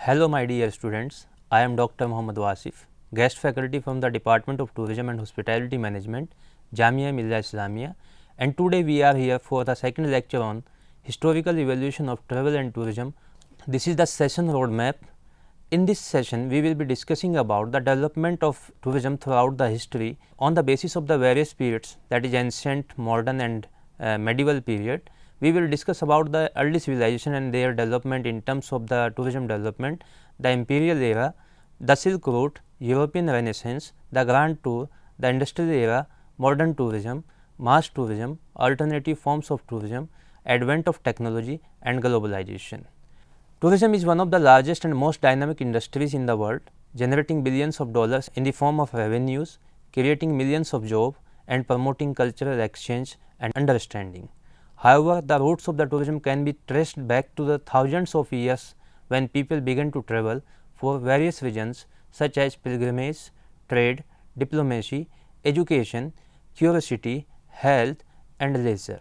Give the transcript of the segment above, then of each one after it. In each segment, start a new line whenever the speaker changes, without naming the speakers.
Hello my dear students, I am Dr. Mohammad Wasif, guest faculty from the Department of Tourism and Hospitality Management, Jamia Millia Islamia, and today we are here for the second lecture on historical evolution of travel and tourism. This is the session roadmap. In this session, we will be discussing about the development of tourism throughout the history on the basis of the various periods, that is ancient, modern and medieval period. We will discuss about the early civilization and their development in terms of the tourism development, the imperial era, the Silk Route, European Renaissance, the Grand Tour, the industrial era, modern tourism, mass tourism, alternative forms of tourism, advent of technology and globalization. Tourism is one of the largest and most dynamic industries in the world, generating billions of dollars in the form of revenues, creating millions of jobs and promoting cultural exchange and understanding. However, the roots of the tourism can be traced back to the thousands of years when people began to travel for various reasons such as pilgrimage, trade, diplomacy, education, curiosity, health and leisure.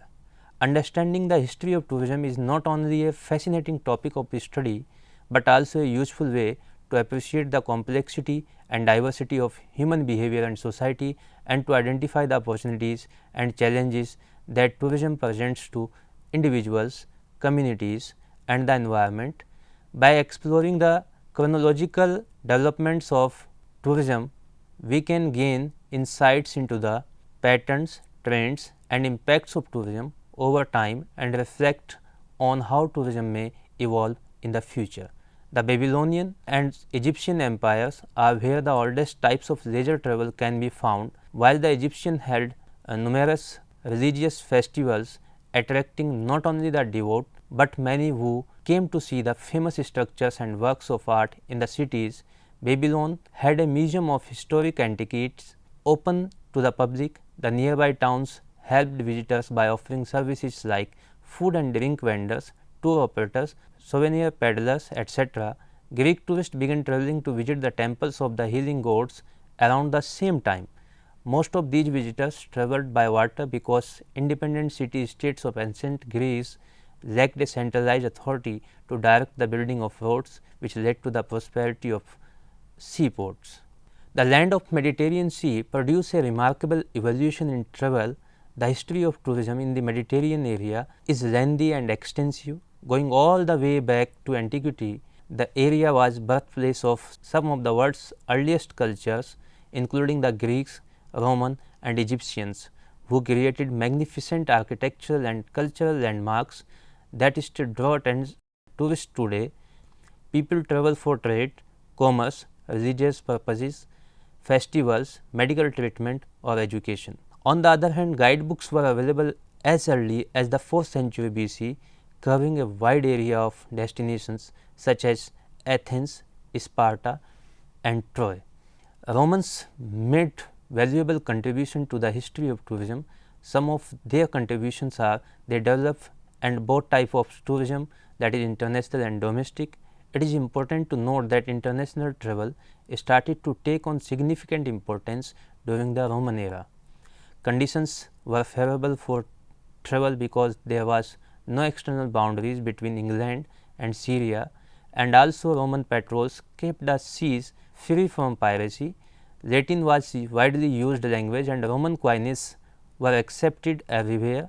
Understanding the history of tourism is not only a fascinating topic of study, but also a useful way to appreciate the complexity and diversity of human behavior and society, and to identify the opportunities and challenges that tourism presents to individuals, communities and the environment. By exploring the chronological developments of tourism, we can gain insights into the patterns, trends and impacts of tourism over time and reflect on how tourism may evolve in the future. The Babylonian and Egyptian empires are where the oldest types of leisure travel can be found, while the Egyptian held numerous religious festivals attracting not only the devout but many who came to see the famous structures and works of art in the cities. Babylon had a museum of historic antiquities open to the public. The nearby towns helped visitors by offering services like food and drink vendors, tour operators, souvenir peddlers, etc. Greek tourists began traveling to visit the temples of the healing gods around the same time. Most of these visitors travelled by water because independent city-states of ancient Greece lacked a centralized authority to direct the building of roads, which led to the prosperity of seaports. The land of Mediterranean Sea produced a remarkable evolution in travel. The history of tourism in the Mediterranean area is lengthy and extensive, going all the way back to antiquity. The area was birthplace of some of the world's earliest cultures, including the Greeks, Roman and Egyptians, who created magnificent architectural and cultural landmarks that still draw attention tourists today. People travel for trade, commerce, religious purposes, festivals, medical treatment or education. On the other hand, guidebooks were available as early as the 4th century BC, covering a wide area of destinations such as Athens, Sparta and Troy. Romans made valuable contribution to the history of tourism. Some of their contributions are they developed and both type of tourism, that is international and domestic. It is important to note that international travel started to take on significant importance during the Roman era. Conditions were favorable for travel because there was no external boundaries between England and Syria, and also Roman patrols kept the seas free from piracy. Latin was widely used language and Roman coinages were accepted everywhere.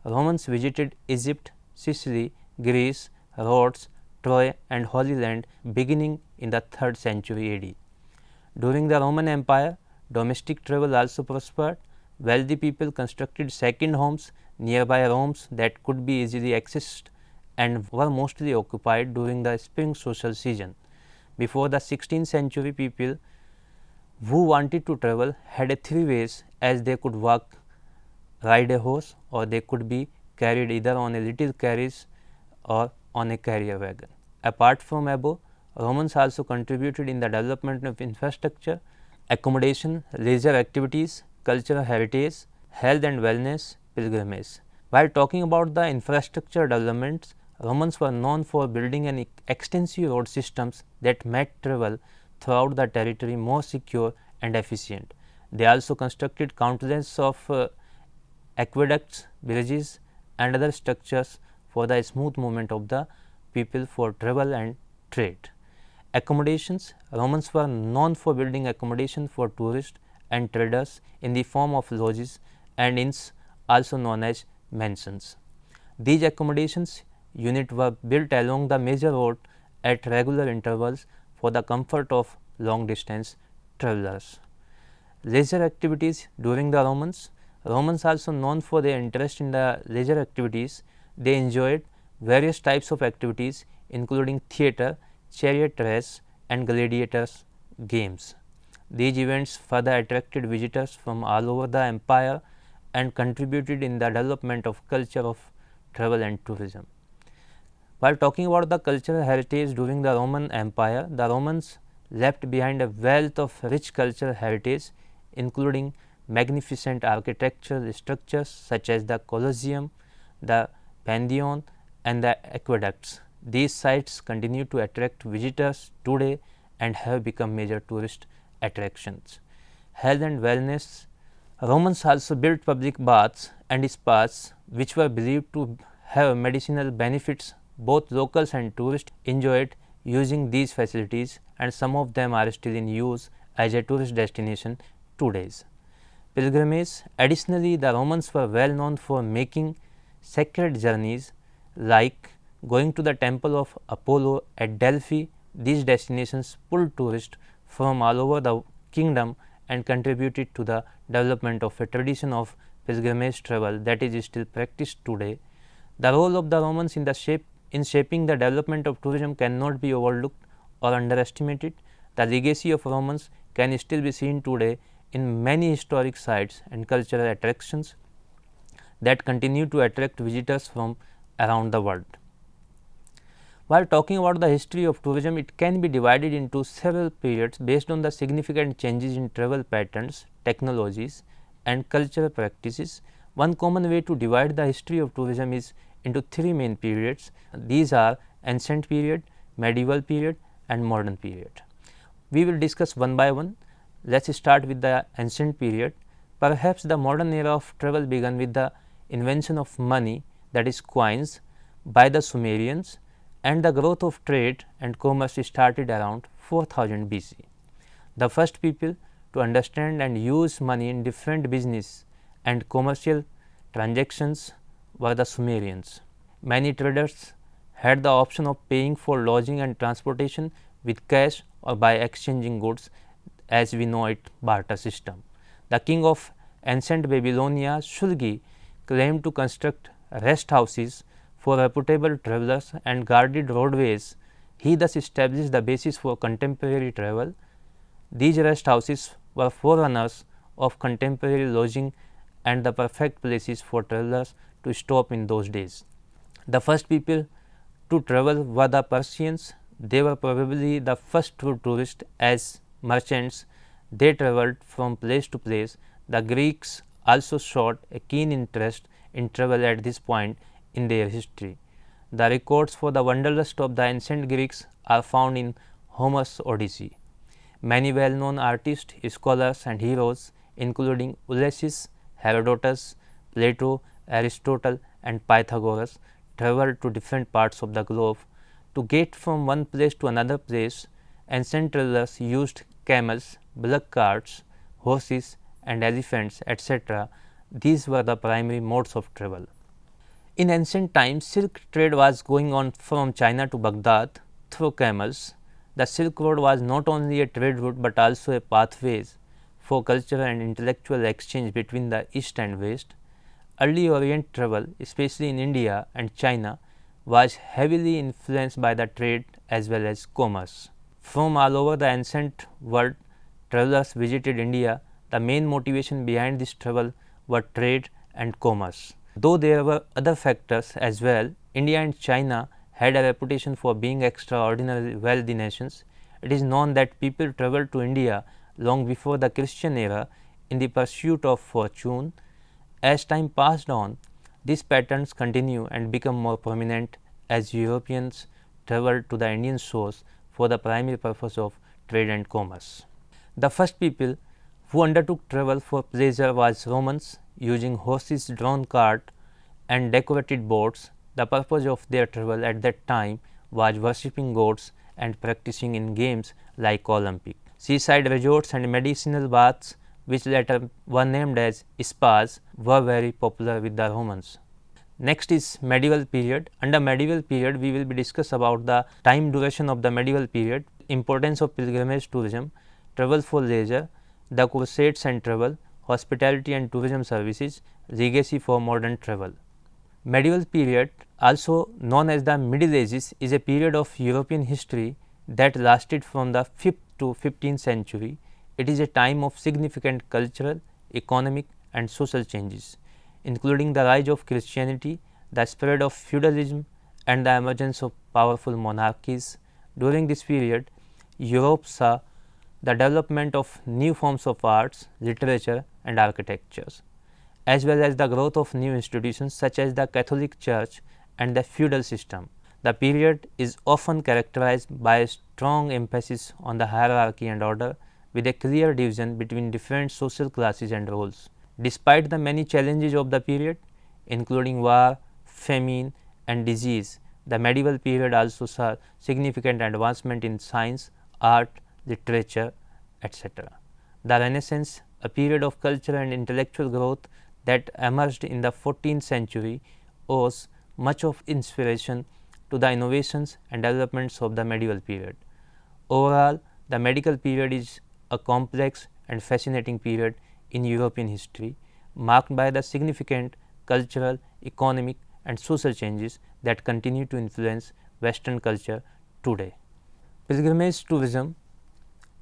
Romans visited Egypt, Sicily, Greece, Rhodes, Troy and Holy Land beginning in the 3rd century AD. During the Roman Empire, domestic travel also prospered. Wealthy people constructed second homes nearby homes that could be easily accessed and were mostly occupied during the spring social season. Before the 16th century, people who wanted to travel had three ways, as they could walk, ride a horse, or they could be carried either on a little carriage or on a carrier wagon. Apart from above, Romans also contributed in the development of infrastructure, accommodation, leisure activities, cultural heritage, health and wellness, pilgrimage. While talking about the infrastructure developments, Romans were known for building an extensive road systems that made travel throughout the territory more secure and efficient. They also constructed countless of aqueducts, bridges and other structures for the smooth movement of the people for travel and trade. Accommodations. Romans were known for building accommodation for tourists and traders in the form of lodges and inns, also known as mansions. These accommodations units were built along the major road at regular intervals for the comfort of long distance travelers. Leisure activities during the Romans also known for their interest in the leisure activities. They enjoyed various types of activities including theatre, chariot race and gladiators games. These events further attracted visitors from all over the empire and contributed in the development of culture of travel and tourism. While talking about the cultural heritage during the Roman Empire, the Romans left behind a wealth of rich cultural heritage including magnificent architectural structures such as the Colosseum, the Pantheon and the aqueducts. These sites continue to attract visitors today and have become major tourist attractions. Health and wellness. Romans also built public baths and spas which were believed to have medicinal benefits. Both locals and tourists enjoyed using these facilities and some of them are still in use as a tourist destination today. Pilgrimage. Additionally, the Romans were well known for making sacred journeys like going to the temple of Apollo at Delphi. These destinations pulled tourists from all over the kingdom and contributed to the development of a tradition of pilgrimage travel that is still practiced today. The role of the Romans in shaping the development of tourism cannot be overlooked or underestimated. The legacy of Romans can still be seen today in many historic sites and cultural attractions that continue to attract visitors from around the world. While talking about the history of tourism, it can be divided into several periods based on the significant changes in travel patterns, technologies and cultural practices. One common way to divide the history of tourism is into three main periods. These are ancient period, medieval period and modern period. We will discuss one by one. Let us start with the ancient period. Perhaps the modern era of travel began with the invention of money, that is coins, by the Sumerians, and the growth of trade and commerce started around 4000 BC. The first people to understand and use money in different business and commercial transactions were the Sumerians. Many traders had the option of paying for lodging and transportation with cash or by exchanging goods, as we know it, barter system. The king of ancient Babylonia, Shulgi, claimed to construct rest houses for reputable travelers and guarded roadways. He thus established the basis for contemporary travel. These rest houses were forerunners of contemporary lodging and the perfect places for travelers to stop in those days. The first people to travel were the Persians. They were probably the first true tourists as merchants. They traveled from place to place. The Greeks also showed a keen interest in travel at this point in their history. The records for the wanderlust of the ancient Greeks are found in Homer's Odyssey. Many well-known artists, scholars and heroes including Ulysses, Herodotus, Plato, Aristotle and Pythagoras traveled to different parts of the globe. To get from one place to another place, ancient travelers used camels, bullock carts, horses and elephants, etc. These were the primary modes of travel. In ancient times, silk trade was going on from China to Baghdad through camels. The Silk Road was not only a trade route, but also a pathway for cultural and intellectual exchange between the East and West. Early Orient travel, especially in India and China, began with the Islamic conquest. Many Muslim was heavily influenced by the trade as well as commerce. From all over the ancient world, travelers visited India. The main motivation behind this travel were trade and commerce. Though there were other factors as well, India and China had a reputation for being extraordinarily wealthy nations. It is known that people traveled to India long before the Christian era in the pursuit of fortune. As time passed on, these patterns continue and become more prominent as Europeans traveled to the Indian shores for the primary purpose of trade and commerce. The first people who undertook travel for pleasure was Romans, using horses drawn cart and decorated boats. The purpose of their travel at that time was worshipping gods and practicing in games like Olympic. Seaside resorts and medicinal baths, which later were named as spas, were very popular with the Romans. Next is medieval period. Under medieval period, we will be discuss about the time duration of the medieval period, importance of pilgrimage tourism, travel for leisure, the crusades and travel, hospitality and tourism services, legacy for modern travel. Medieval period, also known as the Middle Ages, is a period of European history that lasted from the 5th to 15th century. It is a time of significant cultural, economic and social changes, including the rise of Christianity, the spread of feudalism and the emergence of powerful monarchies. During this period, Europe saw the development of new forms of arts, literature and architectures, as well as the growth of new institutions such as the Catholic Church and the feudal system. The period is often characterized by a strong emphasis on the hierarchy and order, with a clear division between different social classes and roles. Despite the many challenges of the period, including war, famine and disease, the medieval period also saw significant advancement in science, art, literature, etc. The Renaissance, a period of cultural and intellectual growth that emerged in the 14th century, owes much of inspiration to the innovations and developments of the medieval period. Overall, the medieval period is a complex and fascinating period in European history, marked by the significant cultural, economic and social changes that continue to influence Western culture today. Pilgrimage tourism.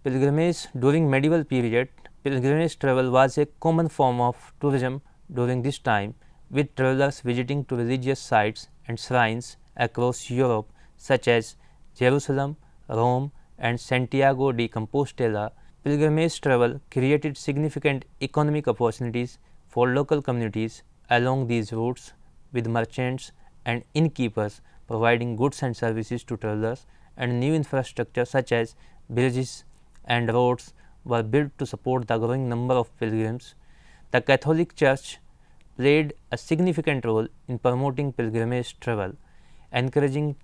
Pilgrimage during medieval period, pilgrimage travel was a common form of tourism during this time, with travelers visiting to religious sites and shrines across Europe such as Jerusalem, Rome and Santiago de Compostela. Pilgrimage travel created significant economic opportunities for local communities along these routes, with merchants and innkeepers providing goods and services to travelers, and new infrastructure such as bridges and roads were built to support the growing number of pilgrims. The Catholic Church played a significant role in promoting pilgrimage travel, encouraging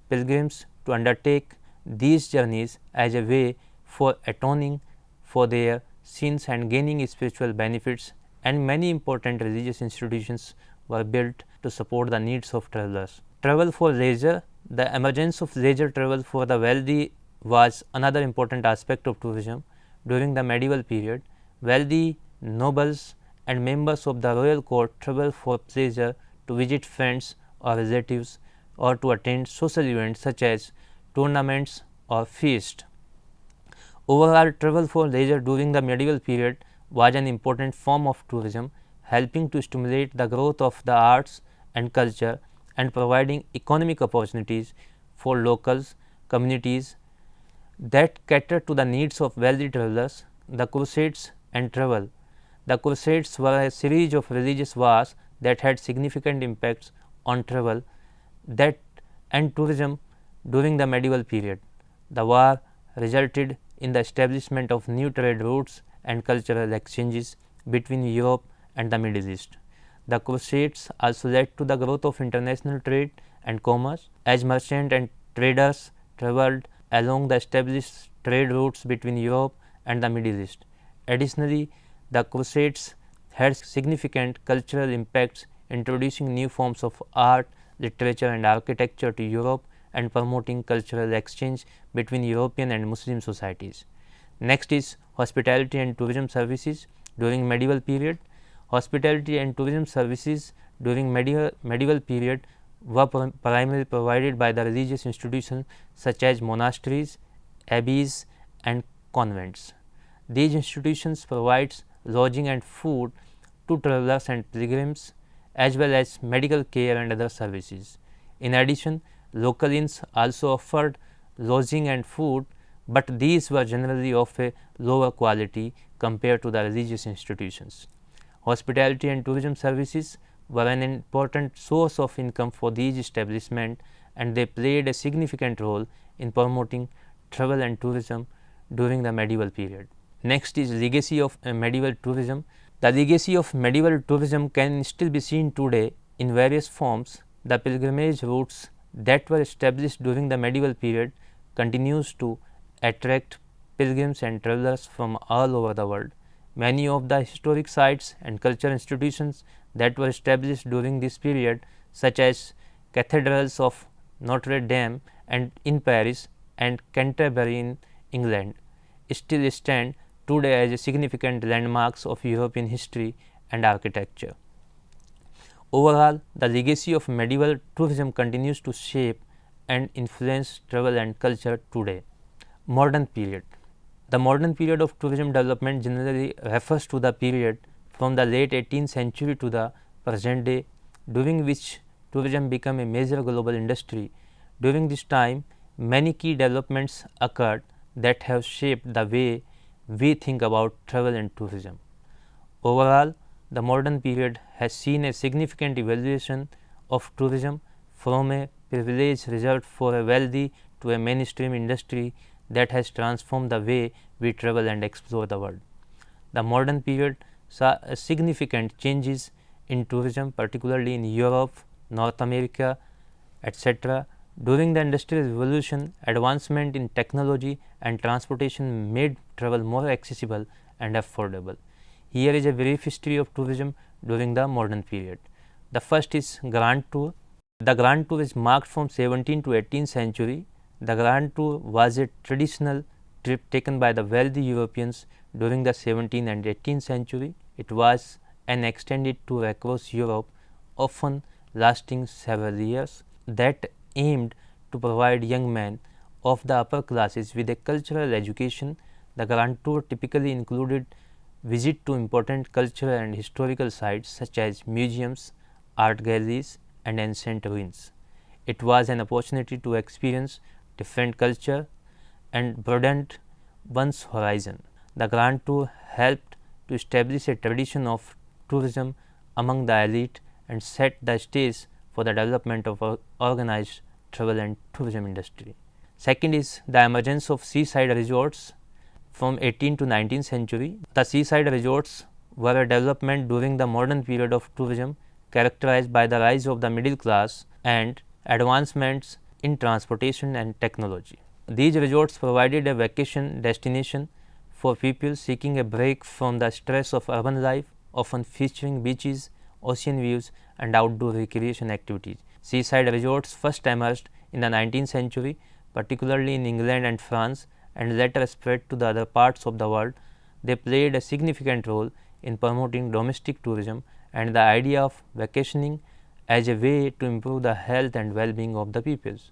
pilgrims to undertake these journeys as a way for atoning for their sins and gaining spiritual benefits, and many important religious institutions were built to support the needs of travelers. Travel for leisure. The emergence of leisure travel for the wealthy was another important aspect of tourism during the medieval period. Wealthy nobles and members of the royal court traveled for pleasure, to visit friends or relatives, or to attend social events such as tournaments or feasts. Overall, travel for leisure during the medieval period was an important form of tourism, helping to stimulate the growth of the arts and culture and providing economic opportunities for locals, communities that cater to the needs of wealthy travelers. The Crusades and travel. The Crusades were a series of religious wars that had significant impacts on travel and tourism during the medieval period. The war resulted in the establishment of new trade routes and cultural exchanges between Europe and the Middle East. The Crusades also led to the growth of international trade and commerce, as merchants and traders travelled along the established trade routes between Europe and the Middle East. Additionally, the Crusades had significant cultural impacts, introducing new forms of art, literature and architecture to Europe and promoting cultural exchange between European and Muslim societies. Next is hospitality and tourism services during medieval period. Hospitality and tourism services during medieval period were primarily provided by the religious institutions such as monasteries, abbeys, and convents. These institutions provide lodging and food to travelers and pilgrims, as well as medical care and other services. In addition, local inns also offered lodging and food, but these were generally of a lower quality compared to the religious institutions. Hospitality and tourism services were an important source of income for these establishments, and they played a significant role in promoting travel and tourism during the medieval period. Next is legacy of medieval tourism. The legacy of medieval tourism can still be seen today in various forms. The pilgrimage routes that were established during the medieval period continues to attract pilgrims and travelers from all over the world. Many of the historic sites and cultural institutions that were established during this period, such as cathedrals of Notre Dame and in Paris and Canterbury in England, still stand today as a significant landmarks of European history and architecture. Overall, the legacy of medieval tourism continues to shape and influence travel and culture today. Modern period. The modern period of tourism development generally refers to the period from the late 18th century to the present day, during which tourism became a major global industry. During this time, many key developments occurred that have shaped the way we think about travel and tourism. Overall, the modern period has seen a significant evolution of tourism from a privileged resort for a wealthy to a mainstream industry that has transformed the way we travel and explore the world. The modern period saw significant changes in tourism, particularly in Europe, North America, etc. During the Industrial Revolution, advancement in technology and transportation made travel more accessible and affordable. Here is a brief history of tourism during the modern period. The first is Grand Tour. The Grand Tour is marked from 17th to 18th century. The Grand Tour was a traditional trip taken by the wealthy Europeans during the 17th and 18th century. It was an extended tour across Europe, often lasting several years, that aimed to provide young men of the upper classes with a cultural education. The Grand Tour typically included visit to important cultural and historical sites such as museums, art galleries, and ancient ruins. It was an opportunity to experience different culture and broadened one's horizon. The Grand Tour helped to establish a tradition of tourism among the elite and set the stage for the development of organized travel and tourism industry. Second is the emergence of seaside resorts from 18th to 19th century. The seaside resorts were a development during the modern period of tourism characterized by the rise of the middle class and advancements in transportation and technology. These resorts provided a vacation destination for people seeking a break from the stress of urban life, often featuring beaches, ocean views, and outdoor recreation activities. Seaside resorts first emerged in the 19th century, particularly in England and France, and later spread to the other parts of the world. They played a significant role in promoting domestic tourism and the idea of vacationing as a way to improve the health and well-being of the peoples.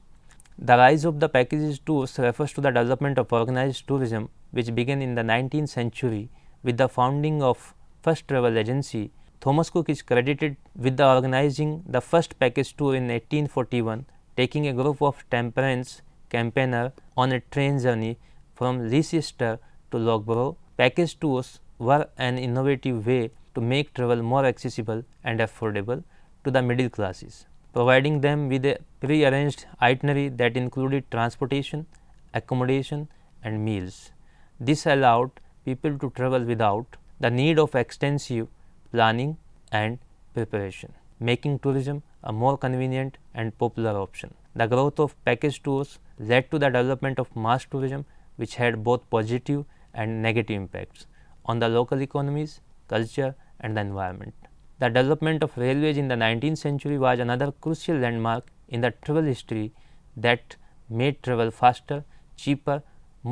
The rise of the package tours refers to the development of organized tourism, which began in the 19th century with the founding of first travel agency. Thomas Cook is credited with the organizing the first package tour in 1841, taking a group of temperance campaigners on a train journey from Leicester to Loughborough. Package tours were an innovative way to make travel more accessible and affordable to the middle classes, providing them with a pre-arranged itinerary that included transportation, accommodation, and meals. This allowed people to travel without the need of extensive planning and preparation, making tourism a more convenient and popular option. The growth of package tours led to the development of mass tourism, which had both positive and negative impacts on the local economies, culture, and the environment. The development of railways in the 19th century was another crucial landmark in the travel history that made travel faster, cheaper,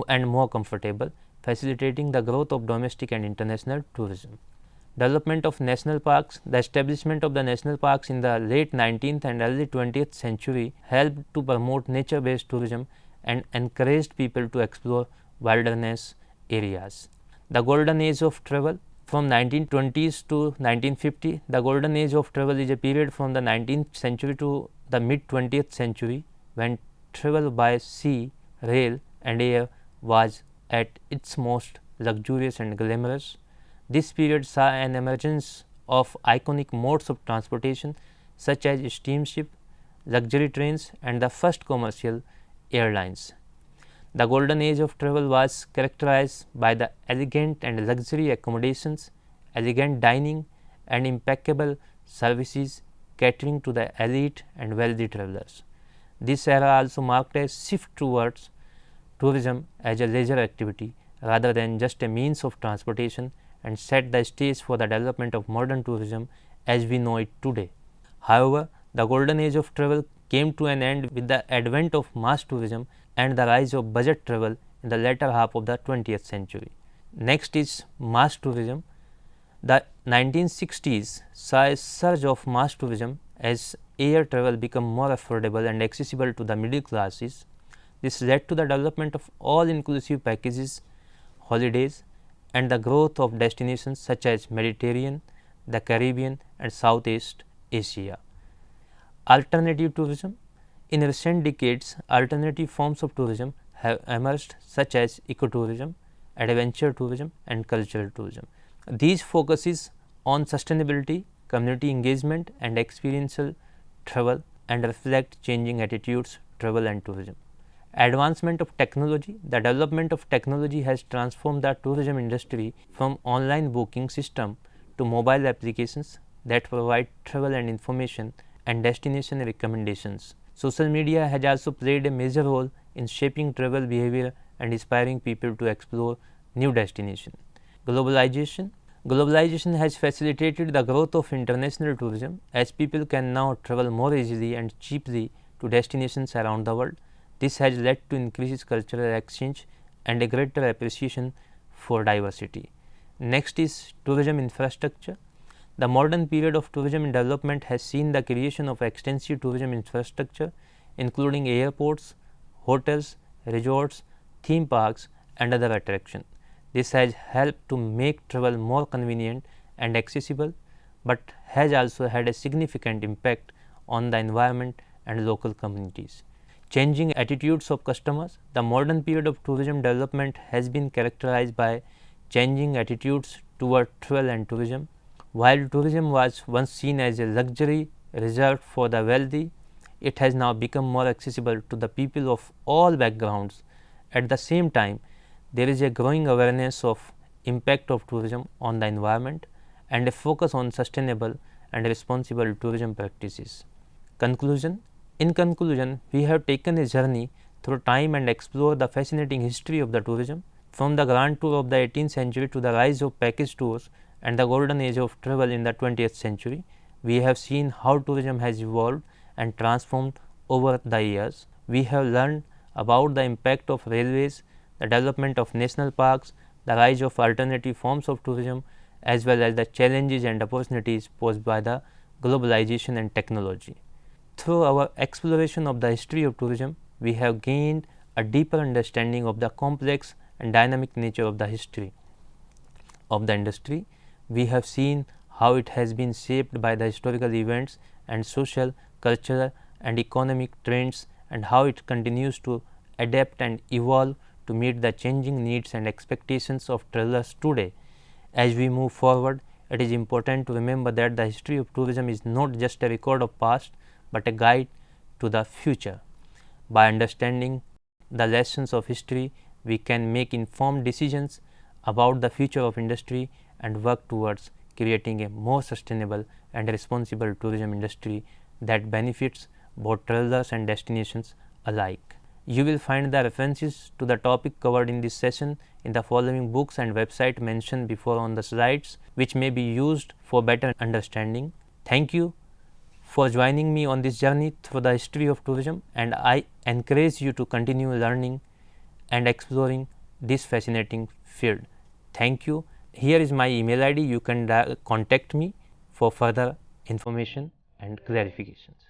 and more comfortable, facilitating the growth of domestic and international tourism. Development of national parks. The establishment of the national parks in the late 19th and early 20th century helped to promote nature-based tourism and encouraged people to explore wilderness areas. The golden age of travel. From 1920s to 1950, the golden age of travel is a period from the 19th century to the mid 20th century when travel by sea, rail and air was at its most luxurious and glamorous. This period saw an emergence of iconic modes of transportation such as steamship, luxury trains and the first commercial airlines. The golden age of travel was characterized by the elegant and luxury accommodations, elegant dining and impeccable services catering to the elite and wealthy travelers. This era also marked a shift towards tourism as a leisure activity rather than just a means of transportation and set the stage for the development of modern tourism as we know it today. However, the golden age of travel came to an end with the advent of mass tourism and the rise of budget travel in the latter half of the 20th century. Next is mass tourism. The 1960s saw a surge of mass tourism as air travel became more affordable and accessible to the middle classes. This led to the development of all-inclusive packages, holidays and the growth of destinations such as Mediterranean, the Caribbean and Southeast Asia. Alternative tourism. In recent decades, alternative forms of tourism have emerged such as ecotourism, adventure tourism and cultural tourism. These focuses on sustainability, community engagement and experiential travel and reflect changing attitudes, travel and tourism. Advancement of technology. The development of technology has transformed the tourism industry from online booking system to mobile applications that provide travel and information and destination recommendations. Social media has also played a major role in shaping travel behavior and inspiring people to explore new destinations. Globalization. Globalization has facilitated the growth of international tourism as people can now travel more easily and cheaply to destinations around the world. This has led to increased cultural exchange and a greater appreciation for diversity. Next is tourism infrastructure. The modern period of tourism development has seen the creation of extensive tourism infrastructure including airports, hotels, resorts, theme parks and other attractions. This has helped to make travel more convenient and accessible, but has also had a significant impact on the environment and local communities. Changing attitudes of customers. The modern period of tourism development has been characterized by changing attitudes toward travel and tourism. While tourism was once seen as a luxury reserved for the wealthy, it has now become more accessible to the people of all backgrounds. At the same time, there is a growing awareness of impact of tourism on the environment and a focus on sustainable and responsible tourism practices. Conclusion. In conclusion, we have taken a journey through time and explored the fascinating history of the tourism, from the grand tour of the 18th century to the rise of package tours and the golden age of travel in the 20th century. We have seen how tourism has evolved and transformed over the years. We have learned about the impact of railways, the development of national parks, the rise of alternative forms of tourism, as well as the challenges and opportunities posed by the globalization and technology. Through our exploration of the history of tourism, we have gained a deeper understanding of the complex and dynamic nature of the history of the industry. We have seen how it has been shaped by the historical events and social, cultural and economic trends, and how it continues to adapt and evolve to meet the changing needs and expectations of travelers today. As we move forward, it is important to remember that the history of tourism is not just a record of past, but a guide to the future. By understanding the lessons of history, we can make informed decisions about the future of industry and work towards creating a more sustainable and responsible tourism industry that benefits both travelers and destinations alike. You will find the references to the topic covered in this session in the following books and website mentioned before on the slides, which may be used for better understanding. Thank you for joining me on this journey through the history of tourism, and I encourage you to continue learning and exploring this fascinating field. Thank you here is my email ID. You can contact me for further information and clarifications.